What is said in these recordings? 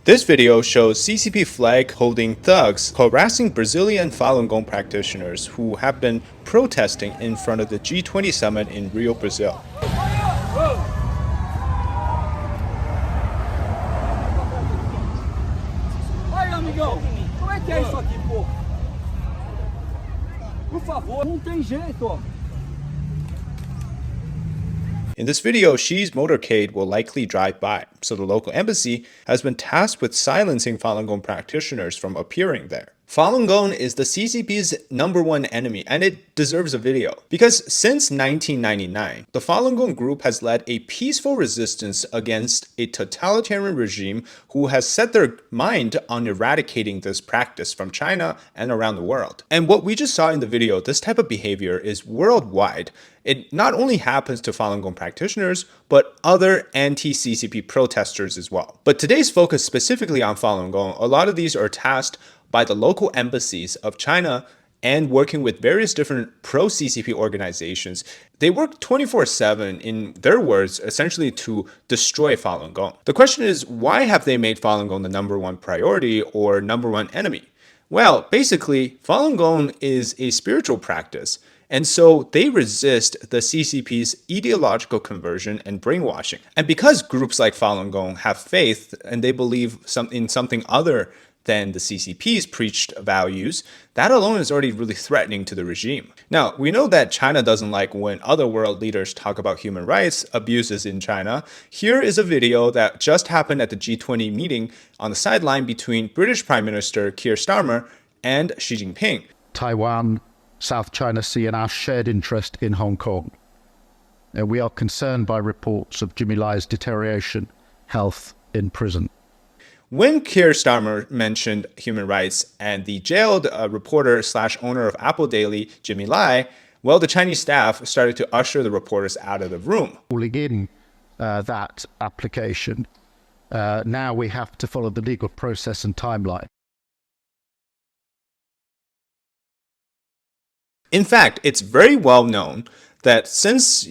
This video shows CCP flag-holding thugs harassing Brazilian Falun Gong practitioners who have been protesting in front of the G20 summit in Rio, Brazil. Aí, amigão, como é que é isso aqui, pô? Por favor, não tem jeito, ó. In this video, Xi's motorcade will likely drive by, so the local embassy has been tasked with silencing Falun Gong practitioners from appearing there. Falun Gong is the CCP's #1 enemy, and it deserves a video. Because since 1999, the Falun Gong group has led a peaceful resistance against a totalitarian regime who has set their mind on eradicating this practice from China and around the world. And what we just saw in the video, this type of behavior is worldwide. It not only happens to Falun Gong practitioners, but other anti-CCP protesters as well. But today's focus specifically on Falun Gong, a lot of these are tasked by the local embassies of China and working with various different pro-CCP organizations. They work 24/7, in their words, essentially to destroy Falun Gong. The question is, why have they made Falun Gong the #1 priority or #1 enemy? Well, basically, Falun Gong is a spiritual practice, and so they resist the CCP's ideological conversion and brainwashing. And because groups like Falun Gong have faith and they believe in something other than the CCP's preached values, that alone is already really threatening to the regime. Now, we know that China doesn't like when other world leaders talk about human rights abuses in China. Here is a video that just happened at the G20 meeting on the sideline between British Prime Minister Keir Starmer and Xi Jinping. Taiwan, South China Sea and our shared interest in Hong Kong. And we are concerned by reports of Jimmy Lai's deterioration, health in prison. When Keir Starmer mentioned human rights and the jailed reporter/owner of Apple Daily, Jimmy Lai, well, the Chinese staff started to usher the reporters out of the room. Calling in that application, now we have to follow the legal process and timeline. In fact, it's very well known that since,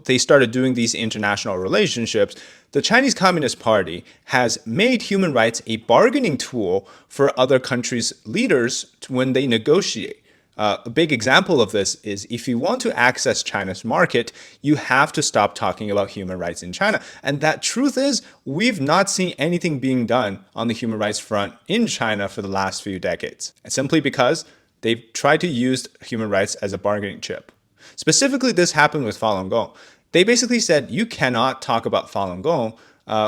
they started doing these international relationships, the Chinese Communist Party has made human rights a bargaining tool for other countries' leaders when they negotiate. A big example of this is if you want to access China's market, you have to stop talking about human rights in China. And that truth is, we've not seen anything being done on the human rights front in China for the last few decades. And simply because they've tried to use human rights as a bargaining chip. Specifically, this happened with Falun Gong. They basically said you cannot talk about Falun Gong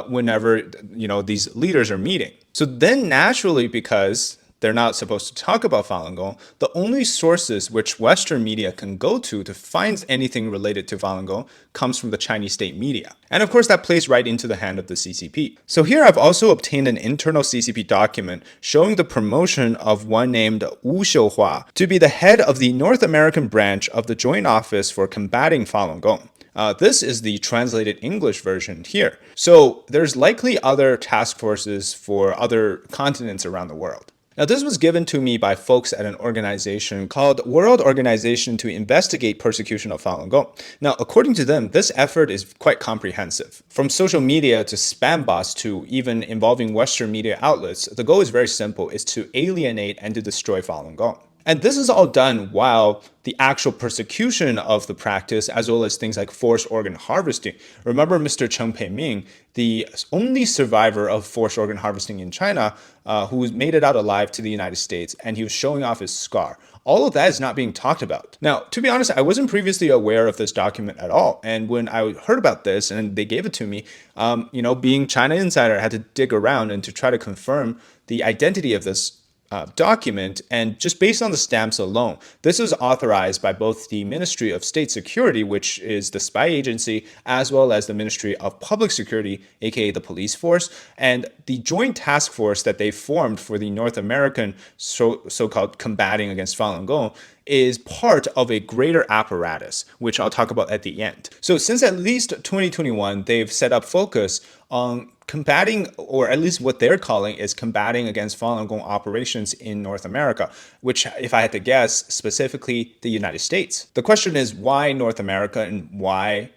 whenever these leaders are meeting. So then naturally, because they're not supposed to talk about Falun Gong, the only sources which Western media can go to find anything related to Falun Gong comes from the Chinese state media. And of course, that plays right into the hand of the CCP. So here I've also obtained an internal CCP document showing the promotion of one named Wu Xiuhua to be the head of the North American branch of the Joint Office for Combating Falun Gong. This is the translated English version here. So there's likely other task forces for other continents around the world. Now, this was given to me by folks at an organization called World Organization to Investigate Persecution of Falun Gong. Now, according to them, this effort is quite comprehensive. From social media to spam bots to even involving Western media outlets, the goal is very simple, is to alienate and to destroy Falun Gong. And this is all done while the actual persecution of the practice, as well as things like forced organ harvesting. Remember Mr. Cheng Pei-ming, the only survivor of forced organ harvesting in China, who made it out alive to the United States, and he was showing off his scar. All of that is not being talked about. Now, to be honest, I wasn't previously aware of this document at all. And when I heard about this and they gave it to me, being China Insider, I had to dig around and to try to confirm the identity of this document. And just based on the stamps alone, this was authorized by both the Ministry of State Security, which is the spy agency, as well as the Ministry of Public Security, aka the police force, and the joint task force that they formed for the North American so-called combating against Falun Gong is part of a greater apparatus, which I'll talk about at the end. So since at least 2021, they've set up focus on combating, or at least what they're calling is combating against Falun Gong operations in North America, which, if I had to guess, specifically the United States. The question is, why North America and why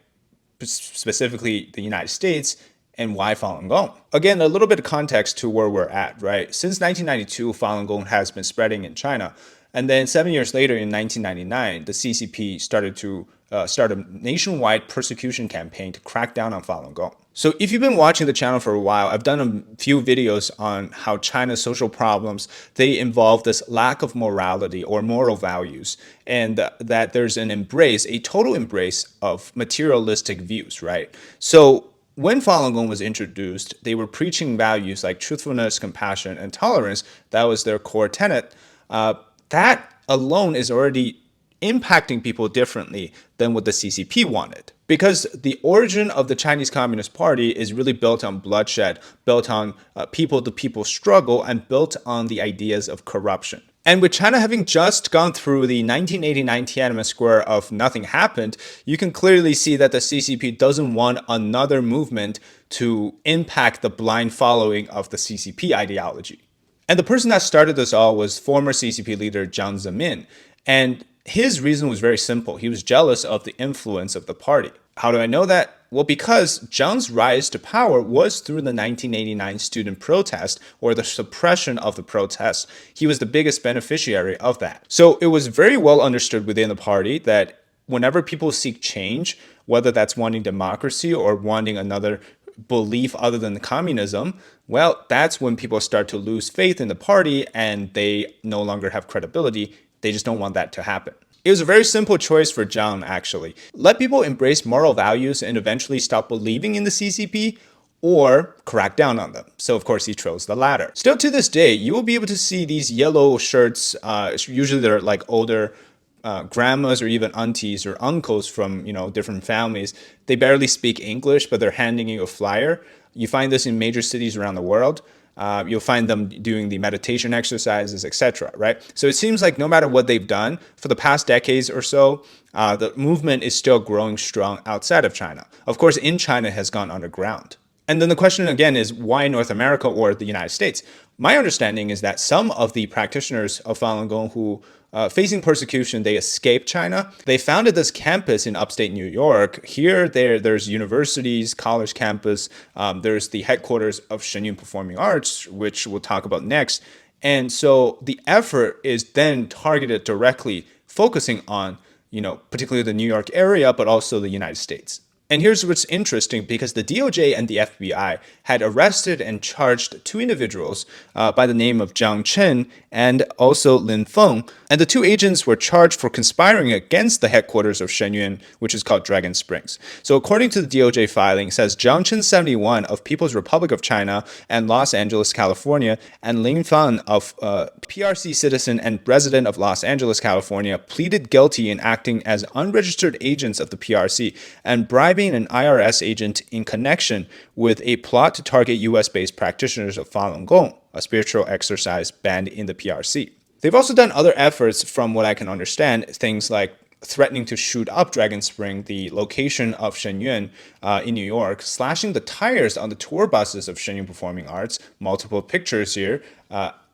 specifically the United States? and why Falun Gong? Again, a little bit of context to where we're at, right? Since 1992, Falun Gong has been spreading in China. And then 7 years later, in 1999, the CCP started to start a nationwide persecution campaign to crack down on Falun Gong. So if you've been watching the channel for a while, I've done a few videos on how China's social problems, they involve this lack of morality or moral values, and that there's an embrace, a total embrace of materialistic views, right? So when Falun Gong was introduced, they were preaching values like truthfulness, compassion, and tolerance. That was their core tenet. That alone is already impacting people differently than what the CCP wanted. Because the origin of the Chinese Communist Party is really built on bloodshed, built on people-to-people struggle, and built on the ideas of corruption. And with China having just gone through the 1989 Tiananmen Square of nothing happened, you can clearly see that the CCP doesn't want another movement to impact the blind following of the CCP ideology. And the person that started this all was former CCP leader Jiang Zemin. And his reason was very simple. He was jealous of the influence of the party. How do I know that? Well, because Zhang's rise to power was through the 1989 student protest, or the suppression of the protests. He was the biggest beneficiary of that. So it was very well understood within the party that whenever people seek change, whether that's wanting democracy or wanting another belief other than communism, well, that's when people start to lose faith in the party and they no longer have credibility. They just don't want that to happen. It was a very simple choice for Zhang, actually. Let people embrace moral values and eventually stop believing in the CCP, or crack down on them. So of course he chose the latter. Still to this day, you will be able to see these yellow shirts. Usually they're like older grandmas or even aunties or uncles from different families. They barely speak English, but they're handing you a flyer. You find this in major cities around the world. You'll find them doing the meditation exercises, etc. Right? So it seems like no matter what they've done for the past decades or so, the movement is still growing strong outside of China. Of course, in China it has gone underground. And then the question again is, why North America or the United States? My understanding is that some of the practitioners of Falun Gong who facing persecution, they escaped China. They founded this campus in upstate New York. Here, there's universities, college campus. There's the headquarters of Shen Yun Performing Arts, which we'll talk about next. And so the effort is then targeted directly, focusing on, particularly the New York area, but also the United States. And here's what's interesting, because the DOJ and the FBI had arrested and charged two individuals by the name of Zhang Chen and also Lin Feng. And the two agents were charged for conspiring against the headquarters of Shen Yun, which is called Dragon Springs. So according to the DOJ filing, it says Zhang Chen, 71, of People's Republic of China and Los Angeles, California, and Lin Feng, of PRC citizen and resident of Los Angeles, California, pleaded guilty in acting as unregistered agents of the PRC and bribing an IRS agent in connection with a plot to target US-based practitioners of Falun Gong, a spiritual exercise banned in the PRC. They've also done other efforts, from what I can understand, things like threatening to shoot up Dragon Spring, the location of Shen Yun in New York, slashing the tires on the tour buses of Shen Yun Performing Arts, multiple pictures here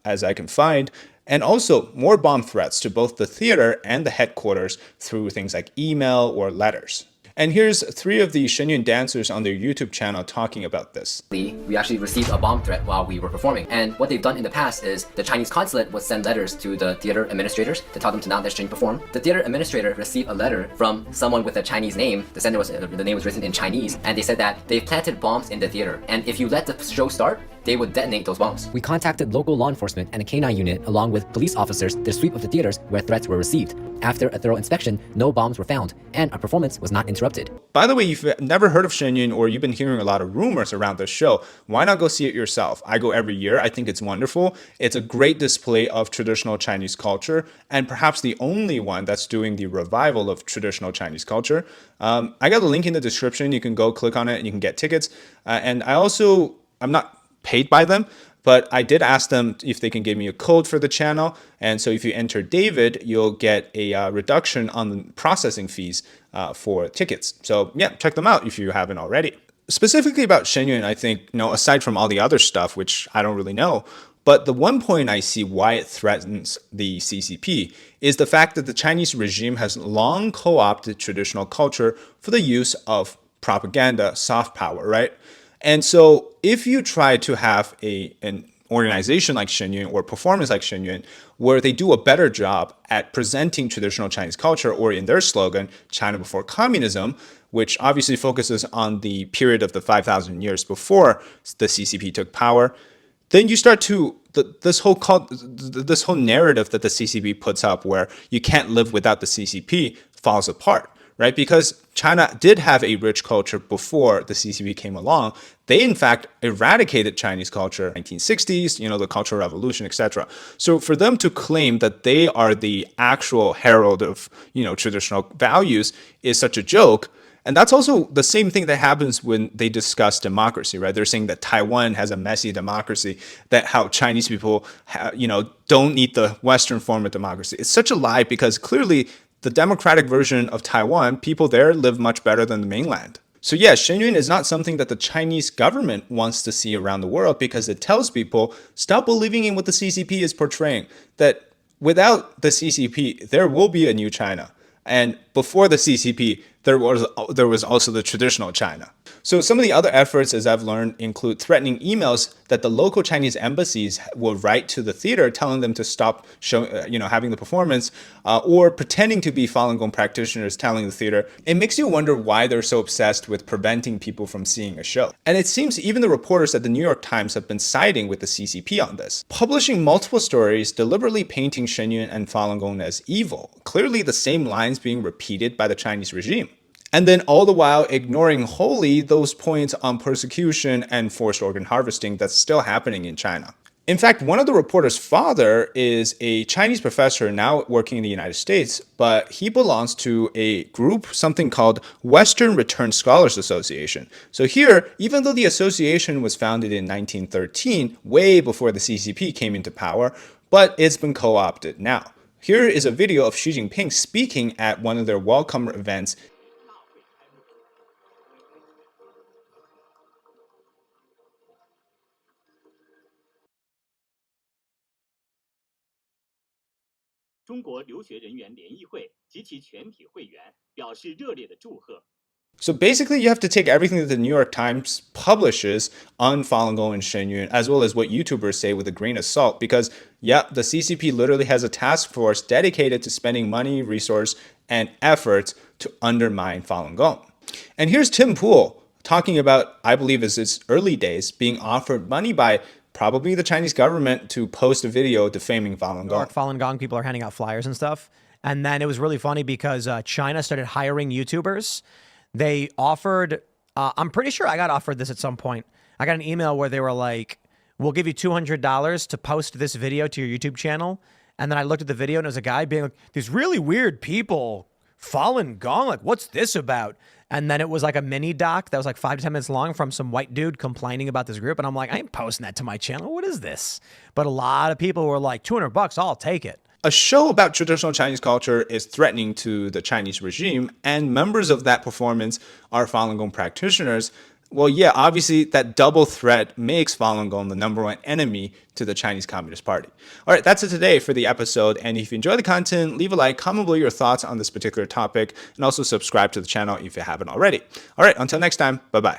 as I can find, and also more bomb threats to both the theater and the headquarters through things like email or letters. And here's three of the Shen Yun dancers on their YouTube channel talking about this. We actually received a bomb threat while we were performing. And what they've done in the past is the Chinese consulate would send letters to the theater administrators to tell them to not let Shen Yun perform. The theater administrator received a letter from someone with a Chinese name. The name was written in Chinese, and they said that they've planted bombs in the theater. And if you let the show start, they would detonate those bombs. We contacted local law enforcement and a canine unit along with police officers to sweep of the theaters where threats were received. After a thorough inspection, no bombs were found, and our performance was not interrupted. By the way, if you've never heard of Shen Yun, or you've been hearing a lot of rumors around this show, why not go see it yourself? I go every year. I think it's wonderful. It's a great display of traditional Chinese culture, and perhaps the only one that's doing the revival of traditional Chinese culture. I got the link in the description. You can go click on it and you can get tickets. And I'm not paid by them, but I did ask them if they can give me a code for the channel. And so if you enter David, you'll get a reduction on the processing fees for tickets. So yeah, check them out if you haven't already. Specifically about Shen Yun, I think, aside from all the other stuff, which I don't really know, but the one point I see why it threatens the CCP is the fact that the Chinese regime has long co-opted traditional culture for the use of propaganda, soft power, right? And so if you try to have an organization like Shen Yun or performance like Shen Yun, where they do a better job at presenting traditional Chinese culture, or in their slogan, China before communism, which obviously focuses on the period of the 5,000 years before the CCP took power, then you start to this whole narrative that the CCP puts up, where you can't live without the CCP, falls apart, right? Because China did have a rich culture before the CCP came along. They, in fact, eradicated Chinese culture in the 1960s, the Cultural Revolution, etc. So for them to claim that they are the actual herald of, traditional values is such a joke. And that's also the same thing that happens when they discuss democracy, right? They're saying that Taiwan has a messy democracy, that how Chinese people, don't need the Western form of democracy. It's such a lie, because clearly the democratic version of Taiwan, people there live much better than the mainland. So yeah, Shen Yun is not something that the Chinese government wants to see around the world, because it tells people, stop believing in what the CCP is portraying, that without the CCP, there will be a new China. And before the CCP, there was also the traditional China. So some of the other efforts, as I've learned, include threatening emails that the local Chinese embassies will write to the theater, telling them to stop having the performance, or pretending to be Falun Gong practitioners telling the theater. It makes you wonder why they're so obsessed with preventing people from seeing a show. And it seems even the reporters at the New York Times have been siding with the CCP on this, publishing multiple stories deliberately painting Shen Yun and Falun Gong as evil, clearly the same lines being repeated by the Chinese regime. And then all the while ignoring wholly those points on persecution and forced organ harvesting that's still happening in China. In fact, one of the reporter's father is a Chinese professor now working in the United States, but he belongs to a group, something called Western Returned Scholars Association. So here, even though the association was founded in 1913, way before the CCP came into power, but it's been co-opted now. Here is a video of Xi Jinping speaking at one of their welcome events. So basically, you have to take everything that the New York Times publishes on Falun Gong and Shen Yun, as well as what YouTubers say, with a grain of salt, because, yeah, the CCP literally has a task force dedicated to spending money, resource, and efforts to undermine Falun Gong. And here's Tim Pool talking about, I believe is its early days, being offered money by probably the Chinese government to post a video defaming Falun Gong. Falun Gong people are handing out flyers and stuff. And then it was really funny because China started hiring YouTubers. They offered, I'm pretty sure I got offered this at some point. I got an email where they were like, we'll give you $200 to post this video to your YouTube channel. And then I looked at the video and it was a guy being like, these really weird people, Falun Gong, like, what's this about? And then it was like a mini doc that was like 5 to 10 minutes long from some white dude complaining about this group. And I'm like, I ain't posting that to my channel. What is this? But a lot of people were like, $200, I'll take it. A show about traditional Chinese culture is threatening to the Chinese regime, and members of that performance are Falun Gong practitioners. Well, yeah, obviously that double threat makes Falun Gong the #1 enemy to the Chinese Communist Party. All right, that's it today for the episode. And if you enjoy the content, leave a like, comment below your thoughts on this particular topic, and also subscribe to the channel if you haven't already. All right, until next time, bye-bye.